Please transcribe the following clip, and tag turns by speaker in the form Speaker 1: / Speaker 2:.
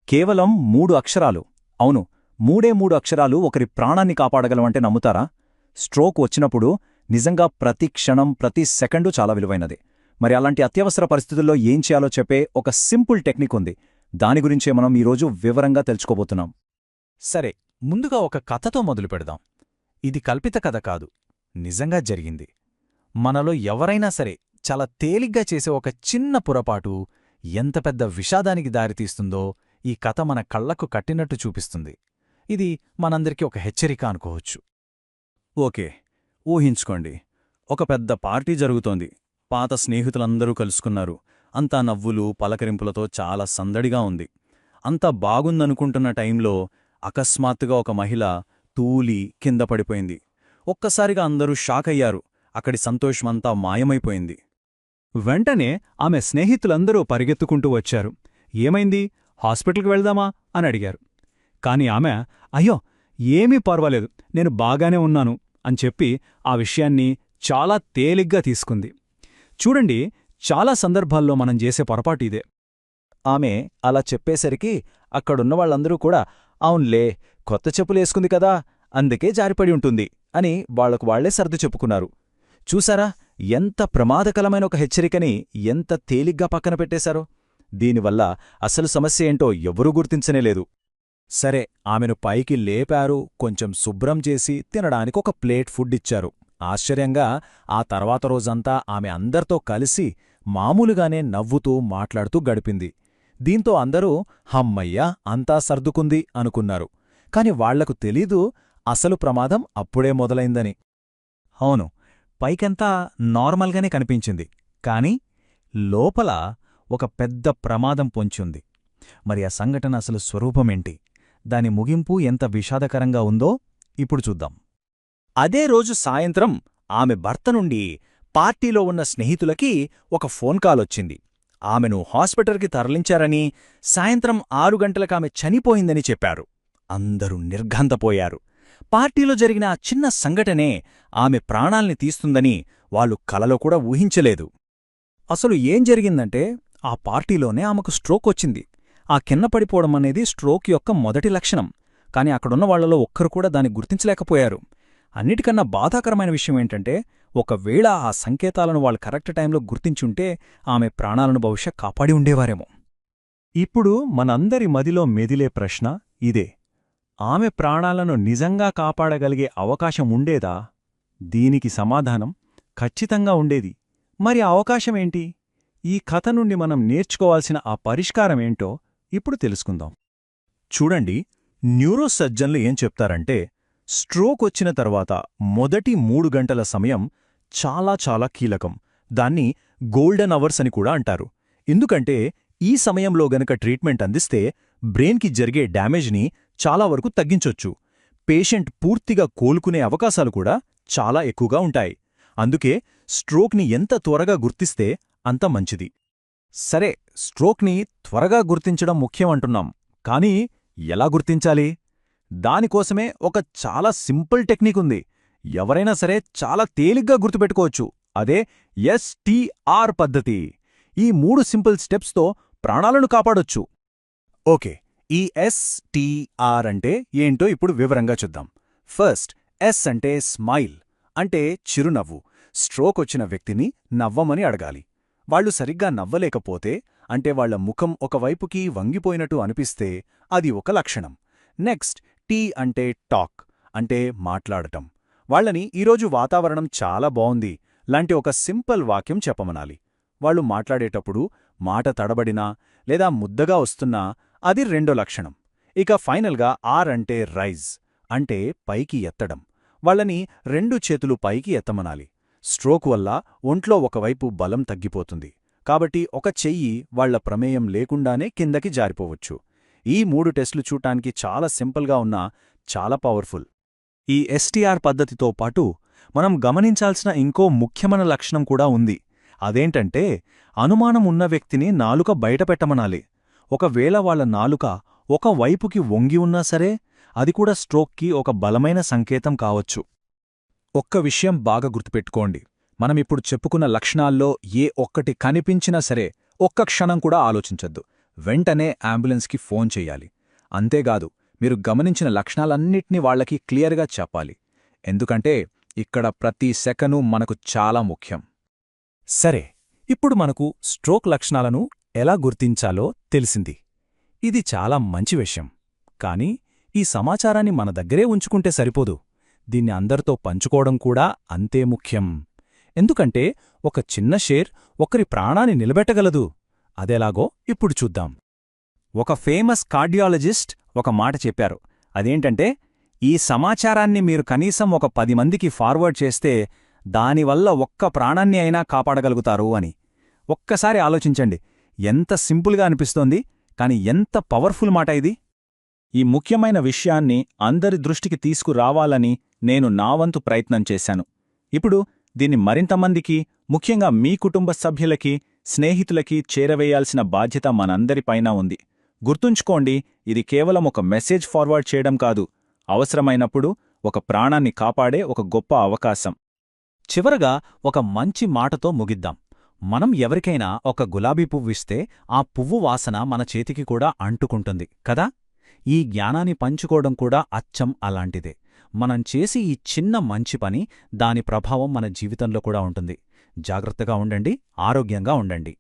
Speaker 1: కేవలం 3 అక్షరాలు. అవును, మూడే అక్షరాలు ఒకరి ప్రాణాన్ని కాపాడగలవంటే నమ్ముతారా? స్ట్రోక్ వచ్చినప్పుడు నిజంగా ప్రతి క్షణం, ప్రతి సెకండు చాలా విలువైనది. మరి అలాంటి అత్యవసర పరిస్థితుల్లో ఏం చేయాలో చెప్పే ఒక సింపుల్ టెక్నిక్ ఉంది. దాని గురించే మనం ఈరోజు వివరంగా తెలుసుకోబోతున్నాం.
Speaker 2: సరే, ముందుగా ఒక కథతో మొదలు పెడదాం. ఇది కల్పిత కథ కాదు, నిజంగా జరిగింది. మనలో ఎవరైనా సరే చాలా తేలిగ్గా చేసే ఒక చిన్న పొరపాటు ఎంత పెద్ద విషాదానికి దారితీస్తుందో ఈ కథ మన కళ్లకు కట్టినట్టు చూపిస్తుంది. ఇది మనందరికీ ఒక హెచ్చరిక అనుకోవచ్చు.
Speaker 1: ఓకే, ఊహించుకోండి. ఒక పెద్ద పార్టీ జరుగుతోంది. పాత స్నేహితులందరూ కలుసుకున్నారు. అంతా నవ్వులు, పలకరింపులతో చాలా సందడిగా ఉంది. అంతా బాగుందనుకుంటున్న టైంలో అకస్మాత్తుగా ఒక మహిళ తూలి కింద పడిపోయింది. ఒక్కసారిగా అందరూ షాకయ్యారు. అక్కడి సంతోషమంతా మాయమైపోయింది.
Speaker 3: వెంటనే ఆమె స్నేహితులందరూ పరిగెత్తుకుంటూ వచ్చారు. ఏమైంది, హాస్పిటల్కి వెళ్దామా అని అడిగారు. కాని ఆమె, అయ్యో ఏమీ పర్వాలేదు, నేను బాగానే ఉన్నాను అని చెప్పి ఆ విషయాన్ని చాలా తేలిగ్గా తీసుకుంది. చూడండి, చాలా సందర్భాల్లో మనం చేసే పొరపాటు ఇదే.
Speaker 1: ఆమె అలా చెప్పేసరికి అక్కడున్నవాళ్లందరూ కూడా, అవున్లే, కొత్త చెప్పులేసుకుంది కదా, అందుకే జారిపడి ఉంటుంది అని వాళ్లకు వాళ్లే సర్ది చెప్పుకున్నారు. చూసారా, ఎంత ప్రమాదకరమైన ఒక హెచ్చరికని ఎంత తేలిగ్గా పక్కన పెట్టేశారో. దీనివల్ల అసలు సమస్య ఏంటో ఎవరూ గుర్తించనేలేదు. సరే, ఆమెను పైకి లేపారు, కొంచెం శుభ్రం చేసి తినడానికి ఒక ప్లేట్ ఫుడ్ ఇచ్చారు. ఆశ్చర్యంగా ఆ తర్వాత రోజంతా ఆమె అందరితో కలిసి మామూలుగానే నవ్వుతూ మాట్లాడుతూ గడిపింది. దీంతో అందరూ హమ్మయ్యా, అంతా సర్దుకుంది అనుకున్నారు. కాని వాళ్లకు తెలీదు అసలు ప్రమాదం అప్పుడే మొదలైందని.
Speaker 3: అవును, పైకంతా నార్మల్గానే కనిపించింది, కాని లోపల ఒక పెద్ద ప్రమాదం పొంచుంది. మరి ఆ సంఘటన అసలు స్వరూపమేంటి, దాని ముగింపు ఎంత విషాదకరంగా ఉందో ఇప్పుడు చూద్దాం.
Speaker 1: అదే రోజు సాయంత్రం ఆమె భర్త నుండి పార్టీలో ఉన్న స్నేహితులకి ఒక ఫోన్ కాలొచ్చింది. ఆమెను హాస్పిటల్కి తరలించారని, సాయంత్రం 6 గంటలకామె చనిపోయిందని చెప్పారు. అందరూ నిర్ఘంతపోయారు. పార్టీలో జరిగిన ఆ చిన్న సంఘటనే ఆమె ప్రాణాల్ని తీస్తుందని వాళ్ళు కలలో కూడా ఊహించలేదు. అసలు ఏం జరిగిందంటే, ఆ పార్టీలోనే ఆమెకు స్ట్రోక్ వచ్చింది. ఆ కింద పడిపోవడం అనేది స్ట్రోక్ యొక్క మొదటి లక్షణం. కాని అక్కడున్న వాళ్లలో ఒక్కరు కూడా దాన్ని గుర్తించలేకపోయారు. అన్నిటికన్నా బాధాకరమైన విషయం ఏంటంటే, ఒకవేళ ఆ సంకేతాలను వాళ్ళు కరెక్ట్ టైంలో గుర్తించుంటే ఆమె ప్రాణాలను బహుశా కాపాడి ఉండేవారేమో.
Speaker 3: ఇప్పుడు మనందరి మదిలో మెదిలే ప్రశ్న ఇదే: ఆమె ప్రాణాలను నిజంగా కాపాడగలిగే అవకాశం ఉండేదా? దీనికి సమాధానం ఖచ్చితంగా ఉండేది. మరి ఆ అవకాశమేంటి? ఈ కథ నుండి మనం నేర్చుకోవాల్సిన ఆ పరిష్కారమేంటో ఇప్పుడు తెలుసుకుందాం.
Speaker 1: చూడండి, న్యూరోసర్జన్లు ఏం చెప్తారంటే, స్ట్రోక్ వచ్చిన తర్వాత మొదటి 3 గంటల సమయం చాలా చాలా కీలకం. దాన్ని గోల్డెన్ అవర్స్ అని కూడా అంటారు. ఎందుకంటే ఈ సమయంలో గనక ట్రీట్మెంట్ అందిస్తే బ్రెయిన్కి జరిగే డ్యామేజ్ని చాలా వరకు తగ్గించొచ్చు. పేషెంట్ పూర్తిగా కోలుకునే అవకాశాలు కూడా చాలా ఎక్కువగా ఉంటాయి. అందుకే స్ట్రోక్ని ఎంత త్వరగా గుర్తిస్తే అంత మంచిది.
Speaker 3: సరే, స్ట్రోక్ని త్వరగా గుర్తించడం ముఖ్యమంటున్నాం, కానీ ఎలా గుర్తించాలి? దానికోసమే ఒక చాలా సింపుల్ టెక్నిక్ ఉంది. ఎవరైనా సరే చాలా తేలిగ్గా గుర్తుపెట్టుకోవచ్చు. అదే STR పద్ధతి. ఈ 3 సింపుల్ స్టెప్స్తో ప్రాణాలను కాపాడొచ్చు.
Speaker 1: ఓకే, ఈ STR అంటే ఏంటో ఇప్పుడు వివరంగా చూద్దాం. ఫస్ట్, S అంటే స్మైల్, అంటే చిరునవ్వు. స్ట్రోక్ వచ్చిన వ్యక్తిని నవ్వమని అడగాలి. వాళ్లు సరిగ్గా నవ్వలేకపోతే, అంటే వాళ్ల ముఖం ఒకవైపుకి వంగిపోయినట్టు అనిపిస్తే అది ఒక లక్షణం. నెక్స్ట్, T అంటే టాక్, అంటే మాట్లాడటం. వాళ్లని ఈరోజు వాతావరణం చాలా బావుంది లాంటి ఒక సింపుల్ వాక్యం చెప్పమనాలి. వాళ్లు మాట్లాడేటప్పుడు మాట తడబడినా లేదా ముద్దగా వస్తున్నా అది రెండో లక్షణం. ఇక ఫైనల్గా R అంటే రైజ్, అంటే పైకి ఎత్తడం. వాళ్లని 2 చేతులు పైకి ఎత్తమనాలి. స్ట్రోక్ వల్ల ఒంట్లో ఒకవైపు బలం తగ్గిపోతుంది. కాబట్టి ఒక చెయ్యి వాళ్ల ప్రమేయం లేకుండానే కిందకి జారిపోవచ్చు. ఈ 3 టెస్టులు చూడటానికి చాలా సింపుల్గా ఉన్నా చాలా పవర్ఫుల్.
Speaker 3: ఈ STR పద్ధతితో పాటు మనం గమనించాల్సిన ఇంకో ముఖ్యమైన లక్షణం కూడా ఉంది. అదేంటంటే, అనుమానం ఉన్న వ్యక్తిని నాలుక బయటపెట్టమనాలి. ఒకవేళ వాళ్ల నాలుక ఒక వైపుకి వంగి ఉన్నా సరే, అది కూడా స్ట్రోక్కి ఒక బలమైన సంకేతం కావచ్చు.
Speaker 1: ఒక్క విషయం బాగా గుర్తుపెట్టుకోండి. మనమిప్పుడు చెప్పుకున్న లక్షణాల్లో ఏ ఒక్కటి కనిపించినా సరే ఒక్క క్షణం కూడా ఆలోచించొద్దు. వెంటనే అంబులెన్స్కి ఫోన్ చెయ్యాలి. అంతేగాదు, మీరు గమనించిన లక్షణాలన్నిటినీ వాళ్లకి క్లియర్గా చెప్పాలి. ఎందుకంటే ఇక్కడ ప్రతి సెకను మనకు చాలా ముఖ్యం.
Speaker 2: సరే, ఇప్పుడు మనకు స్ట్రోక్ లక్షణాలను ఎలా గుర్తించాలో తెలిసింది. ఇది చాలా మంచి విషయం. కానీ ఈ సమాచారాన్ని మన దగ్గరే ఉంచుకుంటే సరిపోదు. దీన్ని అందరితో పంచుకోవడం కూడా అంతే ముఖ్యం. ఎందుకంటే ఒక చిన్న షేర్ ఒకరి ప్రాణాన్ని నిలబెట్టగలదు. అదెలాగో ఇప్పుడు చూద్దాం.
Speaker 1: ఒక ఫేమస్ కార్డియాలజిస్ట్ ఒక మాట చెప్పారు. అదేంటంటే, ఈ సమాచారాన్ని మీరు కనీసం ఒక 10 మందికి ఫార్వర్డ్ చేస్తే దానివల్ల ఒక్క ప్రాణాన్ని అయినా కాపాడగలుగుతారు అని. ఒక్కసారి ఆలోచించండి. ఎంత సింపుల్గా అనిపిస్తోంది, కాని ఎంత పవర్ఫుల్ మాట ఇది.
Speaker 3: ఈ ముఖ్యమైన విషయాన్ని అందరి దృష్టికి తీసుకురావాలని నేను నా వంతు ప్రయత్నం చేశాను. ఇప్పుడు దీన్ని మరింతమందికి, ముఖ్యంగా మీ కుటుంబ సభ్యులకి, స్నేహితులకి చేరవేయాల్సిన బాధ్యత మనందరిపైనా ఉంది. గుర్తుంచుకోండి, ఇది కేవలం ఒక మెసేజ్ ఫార్వర్డ్ చేయడం కాదు, అవసరమైనప్పుడు ఒక ప్రాణాన్ని కాపాడే ఒక గొప్ప అవకాశం.
Speaker 2: చివరగా ఒక మంచి మాటతో ముగిద్దాం. మనం ఎవరికైనా ఒక గులాబీ పువ్విస్తే ఆ పువ్వు వాసన మన చేతికి కూడా అంటుకుంటుంది కదా. ఈ జ్ఞానాన్ని పంచుకోవడం కూడా అచ్చం అలాంటిదే. మనం చేసి ఈ చిన్న మంచి పని, దాని ప్రభావం మన జీవితంలో కూడా ఉంటుంది. జాగ్రత్తగా ఉండండి, ఆరోగ్యంగా ఉండండి.